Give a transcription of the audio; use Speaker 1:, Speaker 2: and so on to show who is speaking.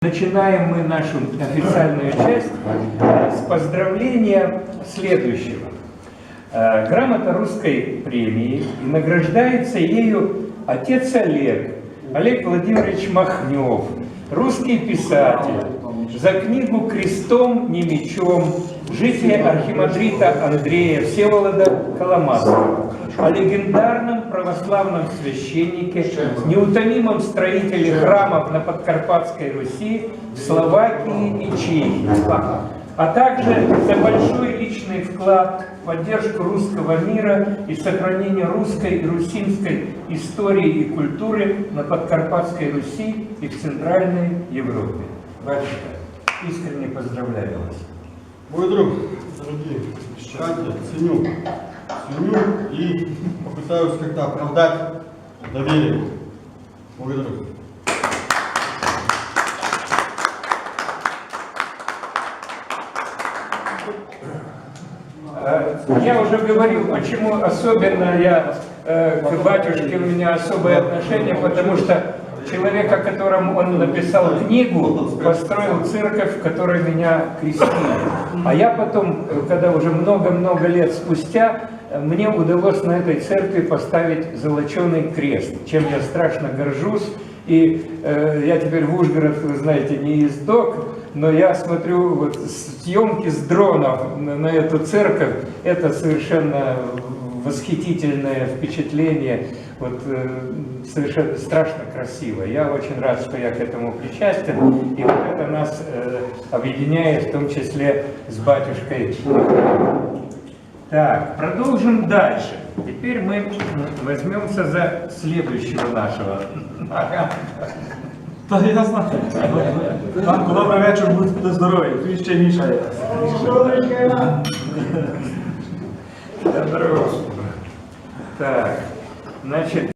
Speaker 1: Начинаем мы нашу официальную часть с поздравления следующего. Грамота русской премии, и награждается ею отец Олег Владимирович Махнев, русский писатель, за книгу «Крестом, не мечом. Житие архимандрита Андрея Всеволода Коломацкого», о легендарном православном священнике, неутомимом строителе храмов на Подкарпатской Руси, в Словакии и Чехии, а также за большой личный вклад в поддержку русского мира и сохранение русской и русинской истории и культуры на Подкарпатской Руси и в Центральной Европе. Батюшка, искренне поздравляю вас.
Speaker 2: Мой друг, дорогие читатели, ценю и попытаюсь как-то оправдать доверие. Мой друг.
Speaker 1: Я уже говорил, почему особенно к батюшке у меня особое отношение, потому что человек, о котором он написал книгу, построил церковь, в которой меня крестили. А я потом, когда уже много-много лет спустя, мне удалось на этой церкви поставить золоченый крест, чем я страшно горжусь. И я теперь в Ужгород, вы знаете, не ездок, но я смотрю вот съемки с дронов на эту церковь. Это совершенно восхитительное впечатление, вот, совершенно страшно красиво. Я очень рад, что я к этому причастен, и вот это нас объединяет, в том числе с батюшкой. Так, продолжим дальше. Теперь мы возьмемся за следующего нашего.
Speaker 3: Та я знаю. Танку, добрий вечір, будьте здорові. Тут ще Міша є.
Speaker 1: Здорово. Так, значит,